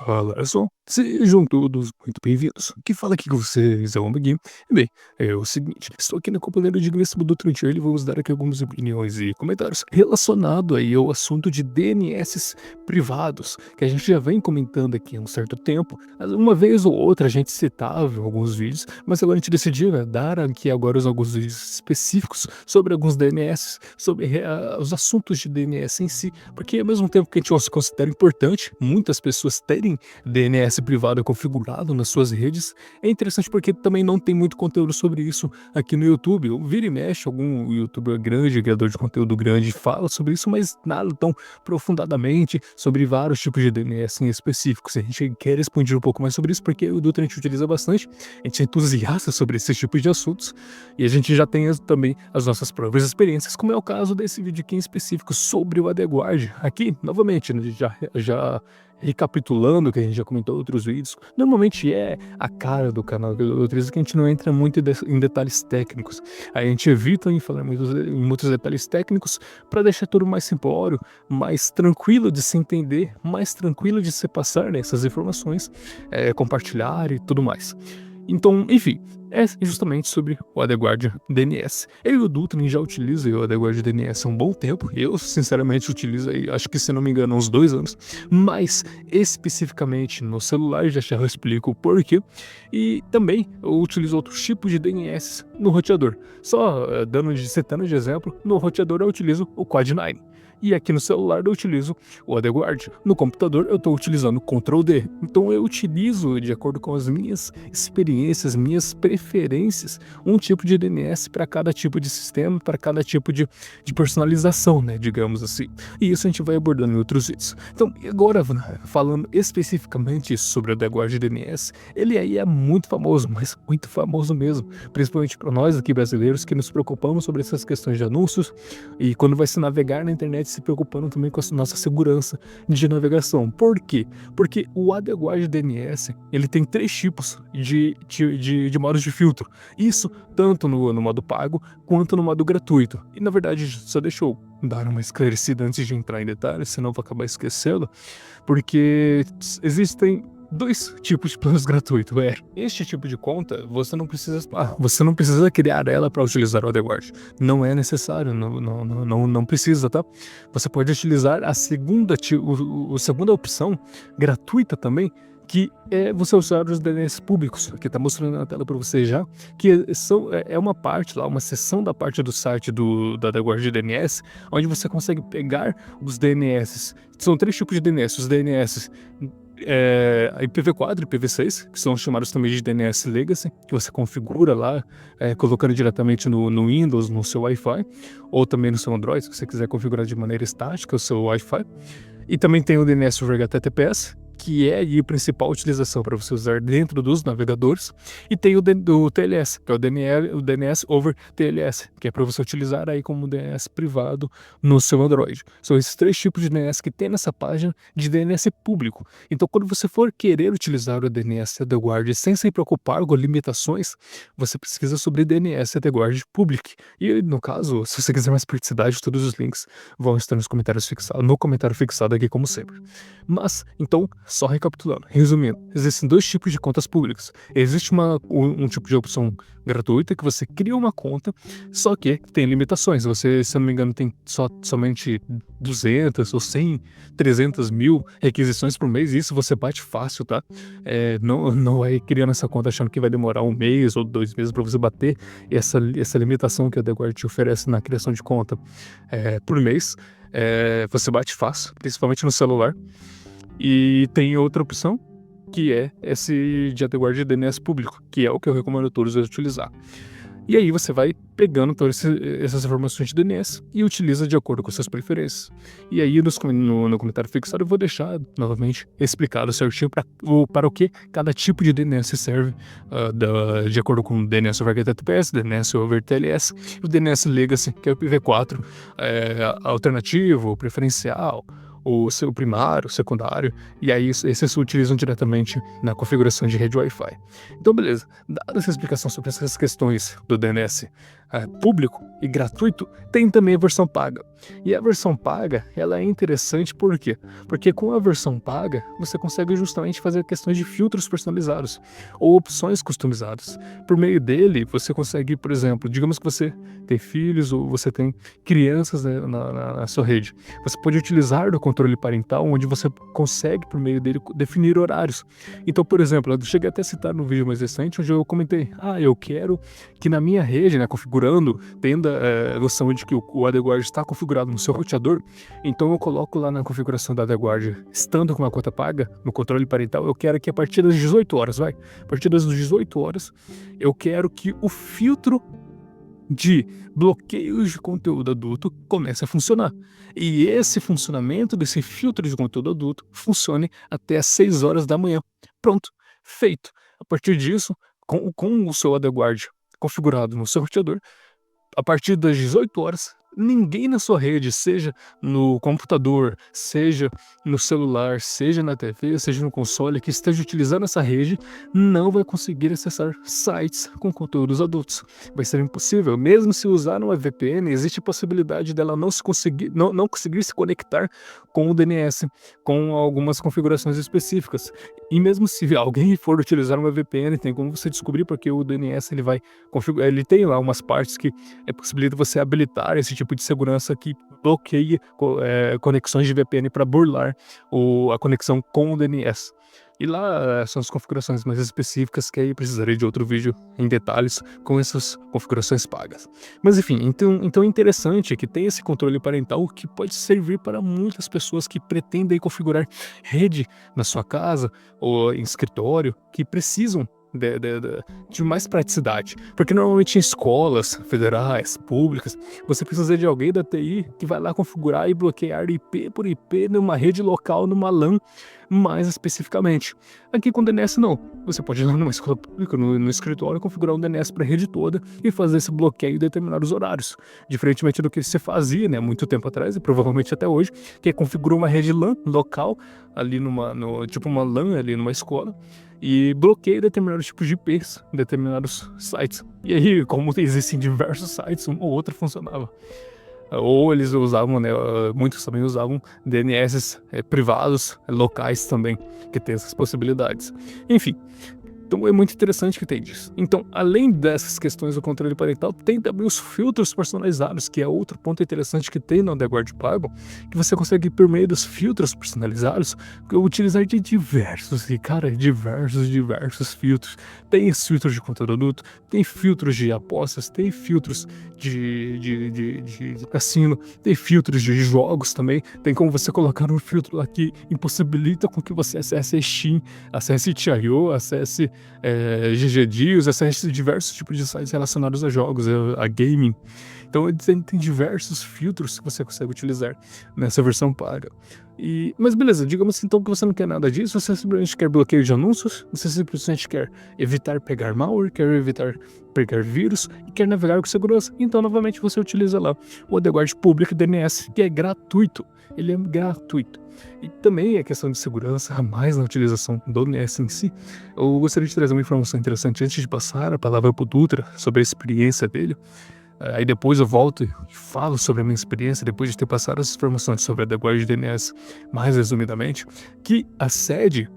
Fala, pessoal. Sejam todos muito bem-vindos. Quem fala aqui com vocês é o Amiguinho. E bem, é o seguinte, estou aqui na companhia de Grace do Tranquilo e vamos dar aqui algumas opiniões e comentários relacionado aí ao assunto de DNS privados, que a gente já vem comentando aqui há um certo tempo. Uma vez ou outra a gente citava em alguns vídeos, mas agora a gente decidiu, né, dar aqui agora alguns vídeos específicos sobre alguns DNS, sobre os assuntos de DNS em si, porque ao mesmo tempo que a gente considera importante muitas pessoas terem DNS privado configurado nas suas redes, é interessante porque também não tem muito conteúdo sobre isso aqui no YouTube. Vira e mexe, algum youtuber grande, criador de conteúdo grande, fala sobre isso, mas nada tão aprofundadamente sobre vários tipos de DNS em específicos. A gente quer expandir um pouco mais sobre isso porque o Dutra a gente utiliza bastante, a gente é entusiasta sobre esses tipos de assuntos e a gente já tem também as nossas próprias experiências, como é o caso desse vídeo aqui em específico sobre o AdGuard. Aqui, novamente, né, já recapitulando o que a gente já comentou em outros vídeos, normalmente é a cara do canal que eu utilizo, que a gente não entra muito em detalhes técnicos. A gente evita em falar em muitos detalhes técnicos para deixar tudo mais simplório, mais tranquilo de se entender, mais tranquilo de se passar essas informações, compartilhar e tudo mais. Então, enfim, é justamente sobre o AdGuard DNS. Eu e o Dutrin já utilizam o AdGuard DNS há um bom tempo. Eu, sinceramente, utilizo aí, acho que se não me engano, uns 2 anos. Mas, especificamente no celular, já eu explico o porquê. E também eu utilizo outros tipos de DNS no roteador. Só citando de exemplo, no roteador eu utilizo o Quad9. E aqui no celular eu utilizo o AdGuard. No computador eu estou utilizando o Ctrl+D. Então eu utilizo, de acordo com as minhas experiências, minhas preferências, um tipo de DNS para cada tipo de sistema, para cada tipo de personalização, né, digamos assim. E isso a gente vai abordando em outros vídeos. Então, agora, falando especificamente sobre o AdGuard DNS, ele aí é muito famoso, mas muito famoso mesmo. Principalmente para nós aqui brasileiros que nos preocupamos sobre essas questões de anúncios e quando vai se navegar na internet se preocupando também com a nossa segurança de navegação. Por quê? Porque o AdGuard DNS ele tem 3 tipos de modos de filtro. Isso tanto no modo pago quanto no modo gratuito. E na verdade, só deixa eu dar uma esclarecida antes de entrar em detalhes, senão eu vou acabar esquecendo, porque existem 2 tipos de planos gratuitos. Este tipo de conta, você não precisa criar ela para utilizar o AdGuard. Não é necessário, não precisa, tá? Você pode utilizar a segunda opção, gratuita também, que é você usar os DNS públicos, que está mostrando na tela para você já, que é uma parte lá, uma seção da parte do site do AdGuard DNS, onde você consegue pegar os DNS. São 3 tipos de DNS. Os DNS IPv4 e IPv6, que são chamados também de DNS Legacy, que você configura lá, colocando diretamente no Windows, no seu Wi-Fi, ou também no seu Android, se você quiser configurar de maneira estática o seu Wi-Fi. E também tem o DNS over HTTPS, que é a principal utilização para você usar dentro dos navegadores, e tem o TLS, que é o DNS over TLS, que é para você utilizar aí como DNS privado no seu Android. São esses 3 tipos de DNS que tem nessa página de DNS público. Então, quando você for querer utilizar o DNS AdGuard sem se preocupar com limitações, você pesquisa sobre DNS AdGuard Public. E no caso, se você quiser mais praticidade, todos os links vão estar no comentário fixado aqui, como sempre. Mas, então, só recapitulando, resumindo, existem 2 tipos de contas públicas. Existe um tipo de opção gratuita que você cria uma conta, só que tem limitações. Você, se eu não me engano, tem somente 200 ou 100, 300 mil requisições por mês, e isso você bate fácil, tá? Não vai criando essa conta achando que vai demorar 1 mês ou 2 meses para você bater essa limitação que o AdGuard te oferece na criação de conta por mês. Você bate fácil, principalmente no celular. E tem outra opção, que é esse de AdGuard DNS público, que é o que eu recomendo a todos utilizar. E aí você vai pegando todas essas informações de DNS e utiliza de acordo com suas preferências. E aí no comentário fixado eu vou deixar novamente explicado certinho para o que cada tipo de DNS serve, de acordo com o DNS over HTTPS, DNS over TLS e o DNS Legacy, que é o IPv4, alternativo, preferencial, o seu primário, o secundário, e aí esses se utilizam diretamente na configuração de rede Wi-Fi. Então, beleza. Dada essa explicação sobre essas questões do DNS público e gratuito, tem também a versão paga. E a versão paga, ela é interessante por quê? Porque com a versão paga, você consegue justamente fazer questões de filtros personalizados ou opções customizadas. Por meio dele, você consegue, por exemplo, digamos que você tem filhos ou você tem crianças, né, na sua rede. Você pode utilizar do controle parental, onde você consegue, por meio dele, definir horários. Então, por exemplo, eu cheguei até a citar no vídeo mais recente, onde eu comentei, eu quero que na minha rede, né, configurando, tendo a noção de que o AdGuard está configurado no seu roteador, então eu coloco lá na configuração da AdGuard, estando com uma conta paga, no controle parental, eu quero que a partir das 18 horas, a partir das 18 horas, eu quero que o filtro de bloqueios de conteúdo adulto comece a funcionar. E esse funcionamento desse filtro de conteúdo adulto funcione até às 6 horas da manhã. Pronto, feito. A partir disso, com o seu AdGuard configurado no seu roteador, a partir das 18 horas, ninguém na sua rede, seja no computador, seja no celular, seja na TV, seja no console, que esteja utilizando essa rede, não vai conseguir acessar sites com conteúdos adultos. Vai ser impossível. Mesmo se usar uma VPN, existe a possibilidade dela não conseguir se conectar com o DNS, com algumas configurações específicas. E mesmo se alguém for utilizar uma VPN, tem como você descobrir, porque o DNS ele tem lá umas partes que possibilita você habilitar esse tipo de segurança que bloqueia conexões de VPN para burlar a conexão com o DNS. E lá são as configurações mais específicas que aí precisarei de outro vídeo em detalhes com essas configurações pagas. Mas enfim, então é interessante que tem esse controle parental que pode servir para muitas pessoas que pretendem configurar rede na sua casa ou em escritório, que precisam de mais praticidade. Porque normalmente em escolas federais, públicas, você precisa de alguém da TI que vai lá configurar e bloquear IP por IP numa rede local, numa LAN, mais especificamente. Aqui com DNS não. Você pode ir lá numa escola pública, no escritório, configurar um DNS para a rede toda e fazer esse bloqueio em determinados horários. Diferentemente do que você fazia, né, muito tempo atrás, e provavelmente até hoje, que é configurar uma rede LAN local, ali tipo uma LAN ali numa escola, e bloqueia determinados tipos de IPs, determinados sites. E aí, como existem diversos sites, um ou outro funcionava. Ou eles usavam, né, muitos também usavam DNS privados, locais também, que tem essas possibilidades. Enfim, então é muito interessante que tem disso. Então, além dessas questões do controle parental, tem também os filtros personalizados, que é outro ponto interessante que tem no AdGuard pago, que você consegue, por meio dos filtros personalizados, utilizar de diversos filtros. Tem os filtros de conteúdo adulto, tem filtros de apostas, tem filtros de cassino, tem filtros de jogos também. Tem como você colocar um filtro lá que impossibilita com que você acesse Steam, acesse itch.io, acesse GGDeals, acesse diversos tipos de sites relacionados a jogos, a gaming. Então tem diversos filtros que você consegue utilizar nessa versão paga. Mas beleza, digamos então que você não quer nada disso, você simplesmente quer bloqueio de anúncios, você simplesmente quer evitar pegar malware, quer evitar pegar vírus e quer navegar com segurança. Então novamente você utiliza lá o AdGuard Public DNS, que é gratuito. Ele é gratuito. E também a questão de segurança, a mais na utilização do DNS em si. Eu gostaria de trazer uma informação interessante antes de passar a palavra para o Dutra sobre a experiência dele. Aí depois eu volto e falo sobre a minha experiência, depois de ter passado as informações sobre a AdGuard DNS mais resumidamente, que a sede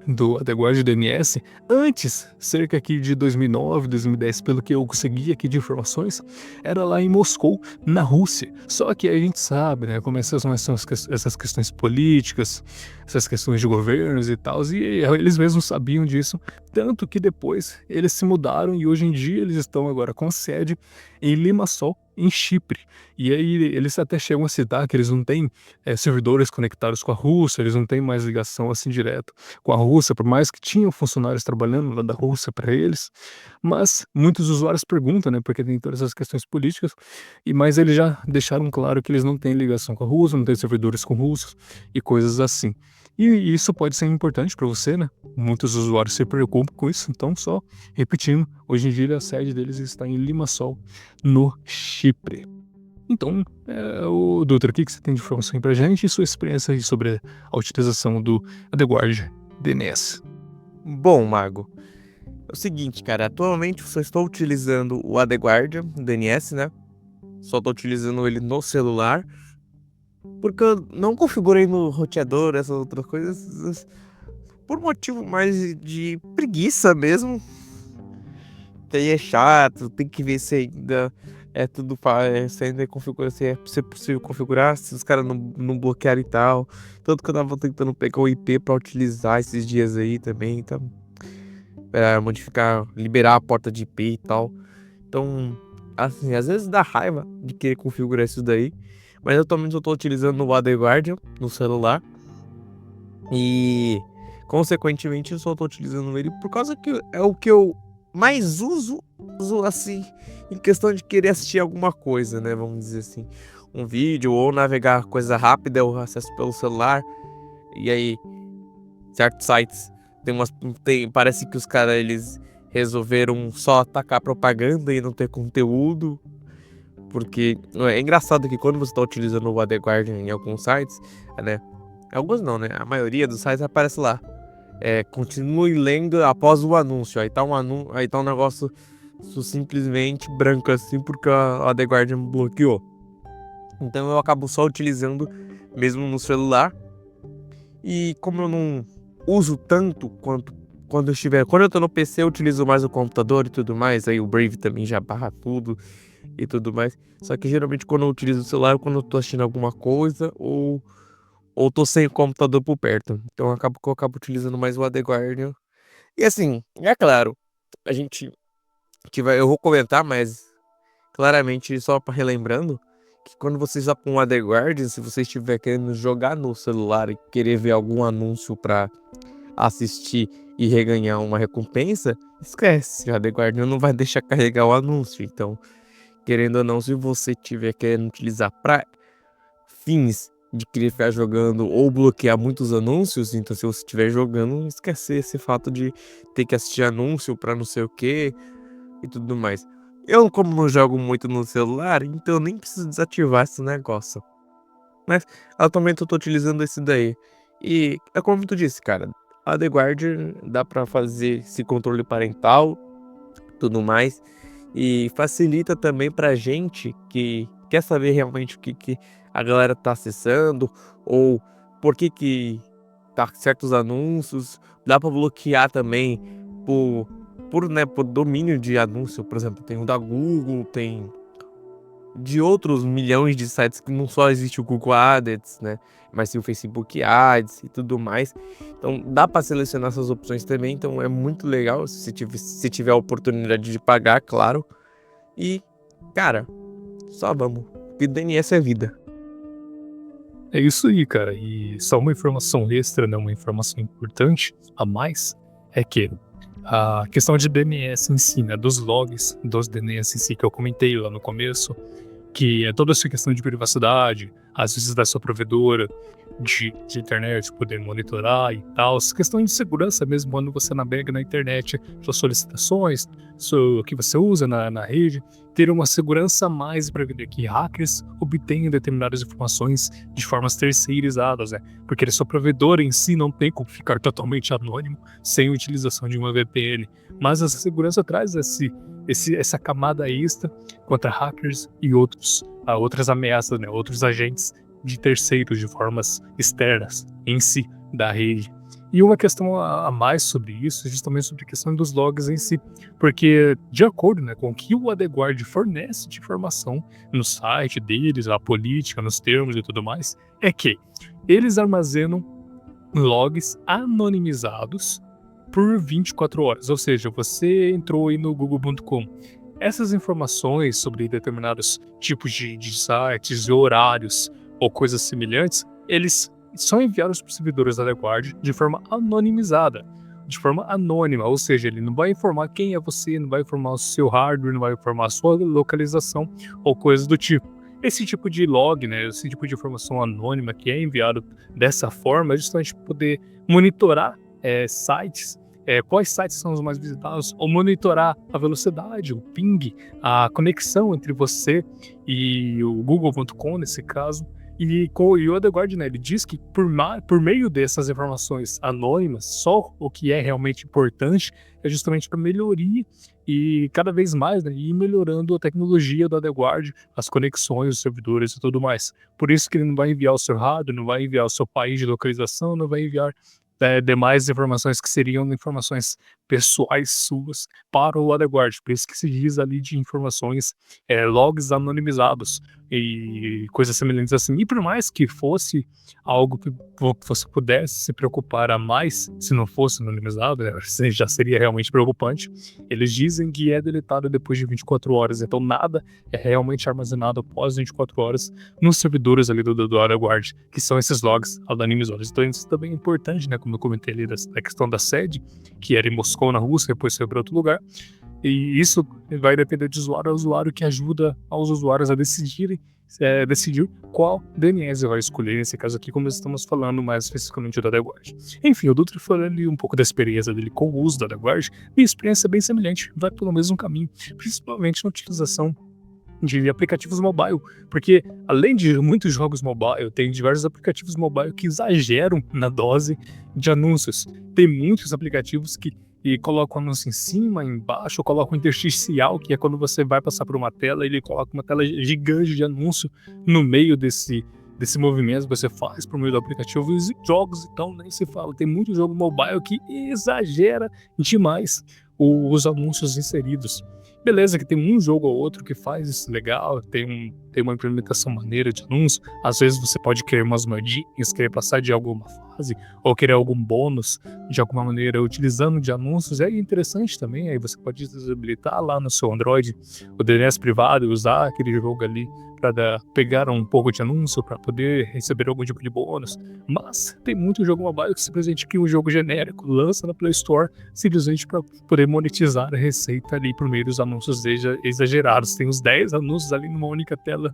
do AdGuard DNS, antes, cerca aqui de 2009, 2010, pelo que eu consegui aqui de informações, era lá em Moscou, na Rússia. Só que a gente sabe, né, como essas são essas questões políticas, essas questões de governos e tal, e eles mesmos sabiam disso, tanto que depois eles se mudaram e hoje em dia eles estão agora com sede em Limassol, em Chipre. E aí eles até chegam a citar que eles não têm servidores conectados com a Rússia, eles não têm mais ligação assim direta com a Rússia, por mais que tinham funcionários trabalhando lá da Rússia para eles. Mas muitos usuários perguntam, né, porque tem todas essas questões políticas, mas eles já deixaram claro que eles não têm ligação com a Rússia, não têm servidores com russos e coisas assim. E isso pode ser importante para você, né? Muitos usuários se preocupam com isso, então só repetindo, hoje em dia a sede deles está em Limassol, no Chipre. Então, o Dutra, o que você tem de informação aí pra gente e sua experiência aí sobre a utilização do AdGuard DNS? Bom, Mago, É o seguinte, cara, atualmente eu só estou utilizando o AD Guardian DNS, né? Só estou utilizando ele no celular, porque eu não configurei no roteador, essas outras coisas, por motivo mais de preguiça mesmo. Que aí é chato, tem que ver se ainda é tudo, se ainda é configura, se é possível configurar, se os caras não bloquearem e tal. Tanto que eu tava tentando pegar o IP pra utilizar esses dias aí também, então, modificar, liberar a porta de IP e tal. Então, assim, às vezes dá raiva de querer configurar isso daí, mas atualmente eu tô utilizando o AD Guardian no celular e, consequentemente, eu só tô utilizando ele por causa que é o que eu mais uso assim, em questão de querer assistir alguma coisa, né? Vamos dizer assim, um vídeo ou navegar coisa rápida, eu acesso pelo celular. E aí, certos sites parece que os caras eles resolveram só atacar propaganda e não ter conteúdo. Porque é engraçado que quando você tá utilizando o AD Guardian em alguns sites, né? Alguns não, né? A maioria dos sites aparece lá. Continue lendo após o anúncio. Aí tá aí tá um negócio simplesmente branco assim, porque a The Guardian bloqueou. Então eu acabo só utilizando mesmo no celular. E como eu não uso tanto quanto quando eu tô no PC, eu utilizo mais o computador e tudo mais. Aí o Brave também já barra tudo e tudo mais. Só que geralmente quando eu utilizo o celular, quando eu tô assistindo alguma coisa ou tô sem o computador por perto. Então eu acabo utilizando mais o AD Guardian. E assim, é claro, a gente eu vou comentar, mas claramente só para relembrando que quando você está com o AD Guardian, se você estiver querendo jogar no celular e querer ver algum anúncio para assistir e reganhar uma recompensa, esquece, o AD Guardian não vai deixar carregar o anúncio. Então, querendo ou não, se você estiver querendo utilizar para fins de querer ficar jogando ou bloquear muitos anúncios, então se você estiver jogando, esquecer esse fato de ter que assistir anúncio para não sei o que e tudo mais. Eu, como não jogo muito no celular, então eu nem preciso desativar esse negócio. Mas atualmente eu tô utilizando esse daí. E é como tu disse, cara, a The Guardian dá pra fazer esse controle parental, tudo mais. E facilita também pra gente que quer saber realmente o que a galera tá acessando, ou por que tá certos anúncios. Dá pra bloquear também por, por domínio de anúncio. Por exemplo, tem o da Google, tem de outros milhões de sites que não só existe o Google Ads, né? Mas tem o Facebook Ads e tudo mais. Então dá para selecionar essas opções também. Então é muito legal se tiver a oportunidade de pagar, claro. E, cara, só vamos. Porque DNS é vida. É isso aí, cara. E só uma informação extra, né, uma informação importante a mais, é que a questão de DNS em si, né, dos logs dos DNS em si, que eu comentei lá no começo, que é toda essa questão de privacidade, às vezes da sua provedora de internet poder monitorar e tal, essa questão de segurança mesmo quando você navega na internet, suas solicitações, o que você usa na rede, ter uma segurança a mais para evitar que hackers obtenham determinadas informações de formas terceirizadas, né? Porque a sua provedora em si não tem como ficar totalmente anônimo sem a utilização de uma VPN, mas essa segurança traz essa camada extra contra hackers e outras ameaças, né, outros agentes de terceiros de formas externas em si da rede. E uma questão a mais sobre isso é justamente sobre a questão dos logs em si, porque de acordo, né, com o que o AdGuard fornece de informação no site deles, a política, nos termos e tudo mais, é que eles armazenam logs anonimizados por 24 horas, ou seja, você entrou aí no google.com, essas informações sobre determinados tipos de sites, horários ou coisas semelhantes, eles são enviados para os servidores da LeGuard de forma anonimizada, de forma anônima, ou seja, ele não vai informar quem é você, não vai informar o seu hardware, não vai informar a sua localização ou coisas do tipo. Esse tipo de log, né, esse tipo de informação anônima que é enviado dessa forma é justamente poder monitorar sites, quais sites são os mais visitados, ou monitorar a velocidade, o ping, a conexão entre você e o google.com, nesse caso, E o Odegaard, né, ele diz que por meio dessas informações anônimas, só o que é realmente importante é justamente para melhoria e cada vez mais, né, ir melhorando a tecnologia do Odegaard, as conexões, os servidores e tudo mais. Por isso que ele não vai enviar o seu hardware, não vai enviar o seu país de localização, não vai enviar demais informações que seriam informações pessoais suas para o Odegaard. Por isso que se diz ali de informações, logs anonimizados e coisas semelhantes assim. E por mais que fosse algo que você pudesse se preocupar a mais, se não fosse anonimizado, né, já seria realmente preocupante. Eles dizem que é deletado depois de 24 horas, então nada é realmente armazenado após 24 horas nos servidores ali do Odegaard, que são esses logs anonimizados. Então isso também é importante, né, como eu comentei ali da questão da sede, que era em Moscou, na Rússia, depois foi para outro lugar. E isso vai depender de usuário a usuário, que ajuda aos usuários a decidir qual DNS vai escolher, nesse caso aqui, como estamos falando mais especificamente do Odegaard. Enfim, o Dutra falou ali um pouco da experiência dele com o uso do Odegaard, e a experiência é bem semelhante, vai pelo mesmo caminho, principalmente na utilização de aplicativos mobile, porque além de muitos jogos mobile, tem diversos aplicativos mobile que exageram na dose de anúncios. Tem muitos aplicativos que colocam anúncio em cima, embaixo, colocam intersticial, que é quando você vai passar por uma tela, ele coloca uma tela gigante de anúncio no meio desse movimento que você faz por meio do aplicativo. E os jogos, então, nem se fala. Tem muito jogo mobile que exagera demais os anúncios inseridos. Beleza, que tem um jogo ou outro que faz isso legal, tem uma implementação maneira de anúncio. Às vezes você pode querer umas moedinhas, querer passar de alguma fase, ou querer algum bônus de alguma maneira utilizando de anúncios. É interessante também, aí você pode desabilitar lá no seu Android o DNS privado e usar aquele jogo ali para pegar um pouco de anúncio, para poder receber algum tipo de bônus. Mas tem muito jogo mobile que simplesmente cria um jogo genérico, lança na Play Store, simplesmente para poder monetizar a receita ali por meio dos anúncios exagerados. Tem uns 10 anúncios ali numa única tela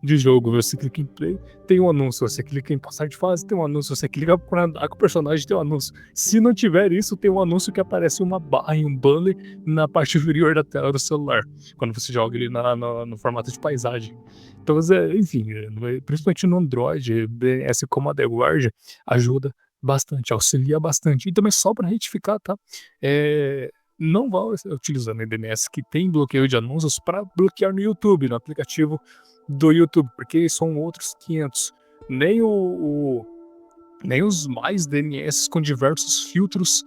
de jogo. Você clica em play, tem um anúncio. Você clica em passar de fase, tem um anúncio. Você clica para andar com o personagem, tem um anúncio. Se não tiver isso, tem um anúncio que aparece uma barra em um banner na parte inferior da tela do celular, quando você joga ele no formato de paisagem. Então, enfim, principalmente no Android, DNS como a Odegaard ajuda bastante, auxilia bastante. E também só para retificar, tá? Não vá utilizando DNS que tem bloqueio de anúncios para bloquear no YouTube, no aplicativo do YouTube, porque são outros 500. Nem os mais DNS com diversos filtros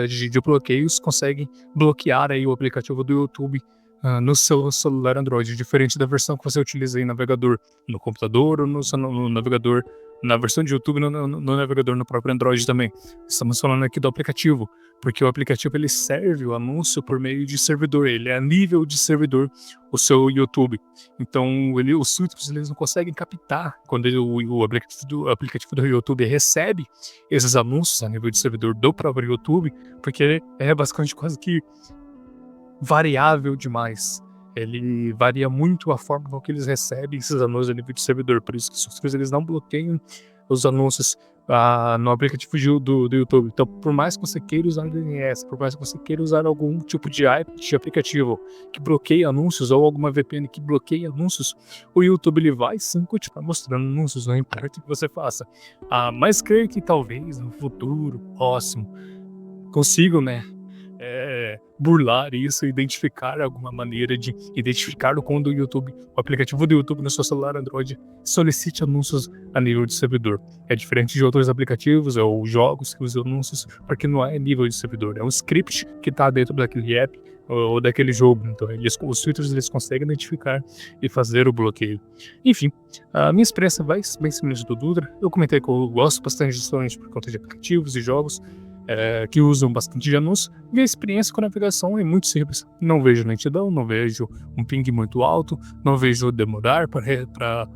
de bloqueios conseguem bloquear aí o aplicativo do YouTube no seu celular Android, diferente da versão que você utiliza em navegador no computador ou no navegador, na versão de YouTube no navegador no próprio Android também. Estamos falando aqui do aplicativo, porque o aplicativo ele serve o anúncio por meio de servidor, ele é a nível de servidor o seu YouTube. Então os filtros eles não conseguem captar quando o aplicativo do YouTube recebe esses anúncios a nível de servidor do próprio YouTube, porque é basicamente quase que variável demais. Ele varia muito a forma com que eles recebem esses anúncios a nível de servidor, por isso que os softwares eles não bloqueiam os anúncios no aplicativo do YouTube. Então, por mais que você queira usar DNS, por mais que você queira usar algum tipo de aplicativo que bloqueie anúncios ou alguma VPN que bloqueie anúncios, o YouTube ele vai sim continuar mostrando anúncios, não importa o que você faça. Mas creio que talvez no futuro próximo consigam, né, burlar isso, identificar alguma maneira de identificar quando o aplicativo do YouTube no seu celular Android solicite anúncios a nível de servidor. É diferente de outros aplicativos ou jogos que usam anúncios, porque não é nível de servidor, é um script que está dentro daquele app ou daquele jogo. Então os filtros eles conseguem identificar e fazer o bloqueio. Enfim, a minha experiência vai bem semelhante do Dutra. Eu comentei que eu gosto bastante justamente por conta de aplicativos e jogos que usam bastante de anúncio, e a experiência com a navegação é muito simples. Não vejo lentidão, não vejo um ping muito alto, não vejo demorar para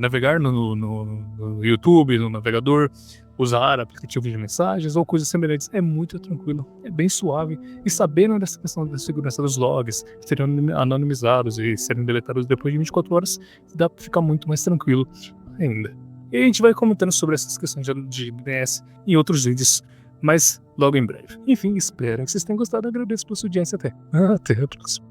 navegar no YouTube, no navegador, usar aplicativos de mensagens ou coisas semelhantes. É muito tranquilo, é bem suave, e sabendo dessa questão da segurança dos logs, serem anonimizados e serem deletados depois de 24 horas, dá para ficar muito mais tranquilo ainda. E a gente vai comentando sobre essas questões de DNS em outros vídeos, mas logo em breve. Enfim, espero que vocês tenham gostado. Agradeço pela sua audiência. Até a próxima.